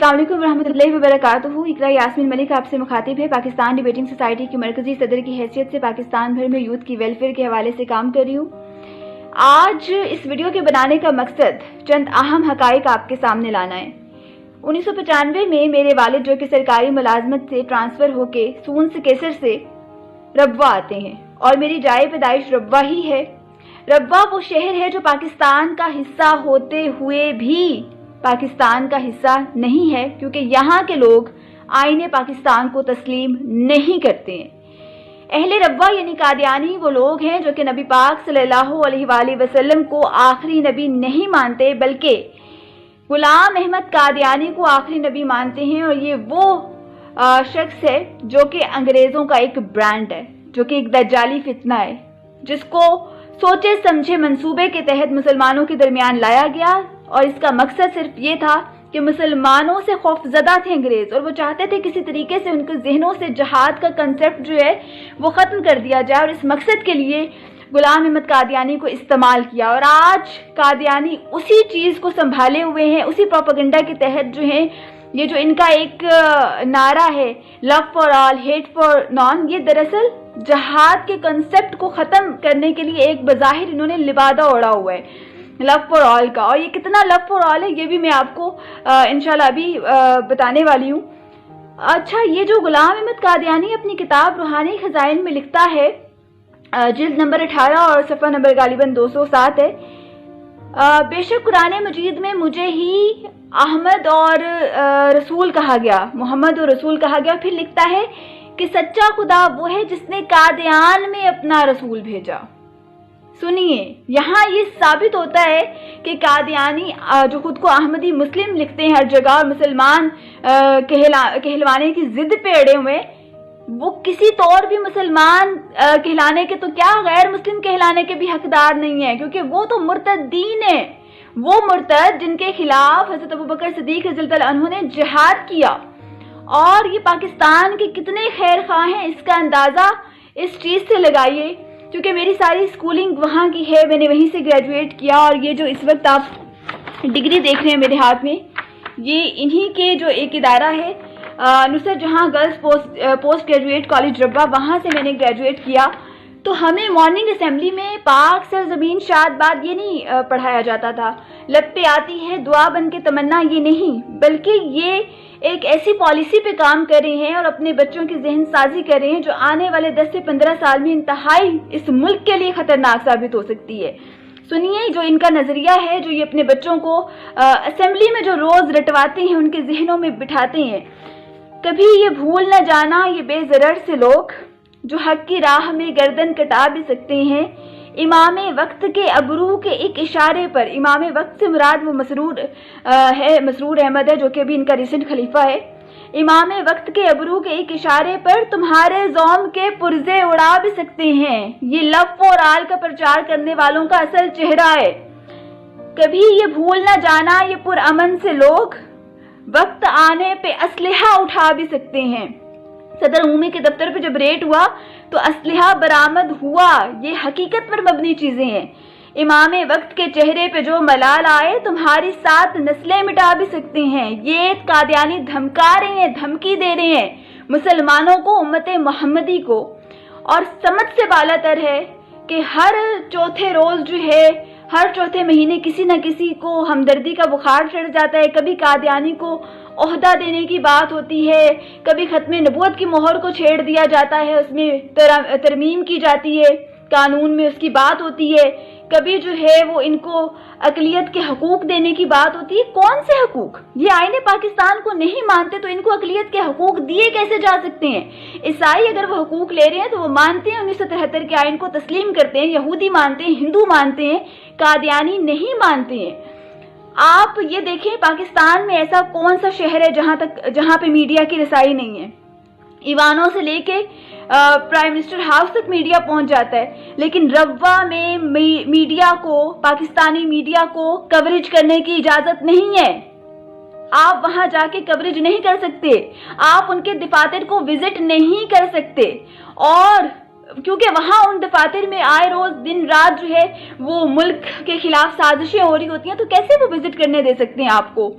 अस्सलाम वालेकुम रहमतुल्लाहि व बरकातुहू। इकरा यास्मीन मलिक आपसे मुखातिब है। पाकिस्तान डिबेटिंग सोसाइटी की मरकजी सदर की हैसियत से पाकिस्तान भर में यूथ की वेलफेयर के हवाले से काम कर रही हूँ। आज इस वीडियो के बनाने का मकसद चंद अहम हकाइक आपके सामने लाना है। 1995 में मेरे वालिद जो कि सरकारी मुलाजमत से ट्रांसफर होके सून से केसर से रब्वा आते हैं और मेरी जाए पैदाइश रब्वा ही है। रब्वा वो शहर है जो पाकिस्तान का हिस्सा होते हुए भी पाकिस्तान का हिस्सा नहीं है, क्योंकि यहाँ के लोग आईने पाकिस्तान को तस्लीम नहीं करते हैं। अहले रब्वा यानी कादियानी वो लोग हैं जो कि नबी पाक सल्लल्लाहु अलैहि वसल्लम को आखिरी नबी नहीं मानते, बल्कि गुलाम अहमद कादियानी को आखिरी नबी मानते हैं। और ये वो शख्स है जो कि अंग्रेज़ों का एक ब्रांड है, जो कि एक दज्जाली फितना है, जिसको सोचे समझे मंसूबे के तहत मुसलमानों के दरमियान लाया गया। और इसका मकसद सिर्फ ये था कि मुसलमानों से खौफजदा थे अंग्रेज, और वो चाहते थे किसी तरीके से उनके जहनों से जहाद का कंसेप्ट जो है वो ख़त्म कर दिया जाए। और इस मकसद के लिए गुलाम अहमद कादियानी को इस्तेमाल किया। और आज कादियानी उसी चीज़ को संभाले हुए हैं, उसी प्रोपेगेंडा के तहत जो है ये जो इनका एक नारा है love for all hate for non, ये दरअसल जहाद के कंसेप्ट को ख़त्म करने के लिए एक बज़ाहिर इन्होंने लिबादा ओढ़ा हुआ है लव फॉर ऑल का। और ये कितना लव फॉर ऑल है ये भी मैं आपको इंशाल्लाह अभी बताने वाली हूँ। अच्छा, ये जो गुलाम अहमद कादियानी अपनी किताब रूहानी खजाइन में लिखता है, जिल्द नंबर 18 और सफ़ा नंबर गालिबन 207 है, बेशक कुरान मजीद में मुझे ही अहमद और रसूल कहा गया, मोहम्मद और रसूल कहा गया। फिर लिखता है कि सच्चा खुदा वो है जिसने कादियान में अपना रसूल भेजा। सुनिए, यहाँ ये साबित होता है कि कादियानी जो खुद को अहमदी मुस्लिम लिखते हैं हर जगह और मुसलमान कहलवाने की जिद पे अड़े हुए, वो किसी तौर भी मुसलमान कहलाने के तो क्या गैर मुस्लिम कहलाने के भी हकदार नहीं है, क्योंकि वो तो मुर्तदीन है। वो मुर्तद जिनके खिलाफ हज़रत अबू बकर सिद्दीक़ रज़ियल्लाहु अन्हु ने जिहाद किया। और ये पाकिस्तान के कितने खैर खा हैं इसका अंदाज़ा इस चीज़ से लगाइए, क्योंकि मेरी सारी स्कूलिंग वहाँ की है, मैंने वहीं से ग्रेजुएट किया। और ये जो इस वक्त आप डिग्री देख रहे हैं मेरे हाथ में, ये इन्हीं के जो एक इदारा है नुसरत जहाँ गर्ल्स पोस्ट ग्रेजुएट कॉलेज रब्बा, वहाँ से मैंने ग्रेजुएट किया। तो हमें मॉर्निंग असेंबली में पाक सरजमीन शाद बाद ये नहीं पढ़ाया जाता था, लब पे आती है दुआ बन के तमन्ना, ये नहीं, बल्कि ये एक ऐसी पॉलिसी पे काम कर रहे हैं और अपने बच्चों की जहन साजी कर रहे हैं जो आने वाले 10 से 15 साल में इंतहाई इस मुल्क के लिए खतरनाक साबित हो सकती है। सुनिए, जो इनका नजरिया है, जो ये अपने बच्चों को असेंबली में जो रोज रटवाते हैं, उनके जहनों में बिठाते हैं, कभी ये भूल न जाना ये बेज़रर से लोग जो हक की राह में गर्दन कटा भी सकते हैं। इमाम वक्त के अबरू के एक इशारे पर, इमाम वक्त से मुराद वो मसरूर अहमद है जो कि अभी इनका रिसेंट खलीफा है। इमाम वक्त के अबरू के एक इशारे पर तुम्हारे ज़ौम के पुर्जे उड़ा भी सकते हैं। ये लव फॉर ऑल का प्रचार करने वालों का असल चेहरा है। कभी ये भूल न जाना ये पुरअमन से लोग वक्त आने पे असलहा उठा भी सकते हैं। सदर उमूमी के दफ्तर पे जब रेड हुआ तो असलहा बरामद हुआ, ये हकीकत पर मबनी चीजें हैं। इमाम वक्त के चेहरे पे जो मलाल आए तुम्हारी 7 नस्लें मिटा भी सकते हैं। ये कादियानी धमका रहे हैं, धमकी दे रहे हैं मुसलमानों को, उम्मत मोहम्मदी को। और समझ से बालातर है कि हर चौथे रोज जो है, हर चौथे महीने किसी न किसी को हमदर्दी का बुखार चढ़ जाता है। कभी कादियानी को ओहदा देने की बात होती है, कभी खत्मे नबूवत की मोहर को छेड़ दिया जाता है, उसमें तरमीम की जाती है, कानून में उसकी बात होती है। कभी जो है वो इनको अकलियत के हकूक देने की बात होती है। कौन से हकूक? ये आईने पाकिस्तान को नहीं मानते तो इनको अकलियत के हकूक दिए कैसे जा सकते हैं? ईसाई अगर वो हकूक ले रहे हैं तो वो मानते हैं 1973 के आइन को तस्लीम करते हैं, यहूदी मानते हैं, हिंदू मानते हैं, कादियानी नहीं मानते हैं। आप ये देखें पाकिस्तान में ऐसा कौन सा शहर है जहां पे मीडिया की रसाई नहीं है? ईवानों से लेके प्राइम मिनिस्टर हाउस तक मीडिया पहुंच जाता है, लेकिन रब्वा में मीडिया को, पाकिस्तानी मीडिया को कवरेज करने की इजाजत नहीं है। आप वहां जाके कवरेज नहीं कर सकते, आप उनके दफातर को विजिट नहीं कर सकते। और क्योंकि वहां उन दफातर में आए रोज दिन रात जो है वो मुल्क के खिलाफ साजिशें हो रही होती हैं, तो कैसे वो विजिट करने दे सकते हैं आपको?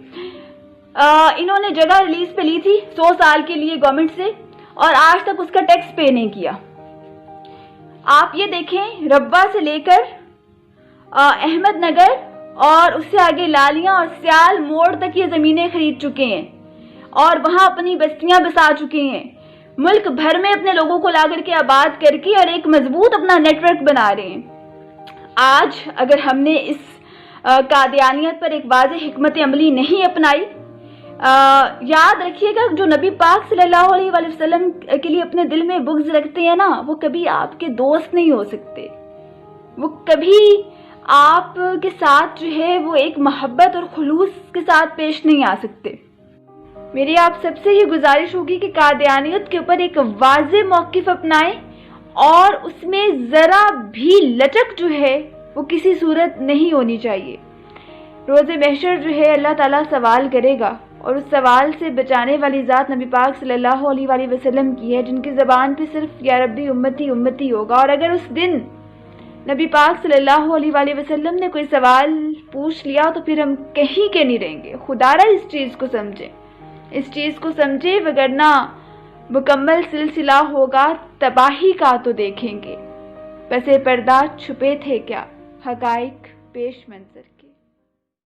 انہوں نے جگہ ریلیز پہ لی تھی 100 سال کے لیے گورنمنٹ سے، اور آج تک اس کا ٹیکس پے نہیں کیا۔ آپ یہ دیکھیں، ربا سے لے کر احمد نگر اور اس سے آگے لالیاں اور سیال موڑ تک یہ زمینیں خرید چکے ہیں اور وہاں اپنی بستیاں بسا چکے ہیں، ملک بھر میں اپنے لوگوں کو لا کر کے آباد کر کے اور ایک مضبوط اپنا نیٹ ورک بنا رہے ہیں۔ آج اگر ہم نے اس قادیانیت پر ایک واضح حکمت عملی نہیں اپنائی، یاد رکھیے گا جو نبی پاک صلی اللہ علیہ وآلہ وسلم کے لیے اپنے دل میں بغض رکھتے ہیں نا، وہ کبھی آپ کے دوست نہیں ہو سکتے، وہ کبھی آپ کے ساتھ جو ہے وہ ایک محبت اور خلوص کے ساتھ پیش نہیں آ سکتے۔ میری آپ سب سے یہ گزارش ہوگی کہ قادیانیت کے اوپر ایک واضح موقف اپنائیں اور اس میں ذرا بھی لچک جو ہے وہ کسی صورت نہیں ہونی چاہیے۔ روز محشر جو ہے اللہ تعالیٰ سوال کرے گا، اور اس سوال سے بچانے والی ذات نبی پاک صلی اللہ علیہ وآلہ وسلم کی ہے، جن کی زبان پہ صرف یا ربی امتی امتی ہوگا۔ اور اگر اس دن نبی پاک صلی اللہ علیہ وآلہ وسلم نے کوئی سوال پوچھ لیا تو پھر ہم کہیں کے نہیں رہیں گے۔ خدا را اس چیز کو سمجھیں، اس چیز کو سمجھے، وگرنہ مکمل سلسلہ ہوگا تباہی کا تو دیکھیں گے۔ پس پردہ چھپے تھے کیا حقائق پیش منظر۔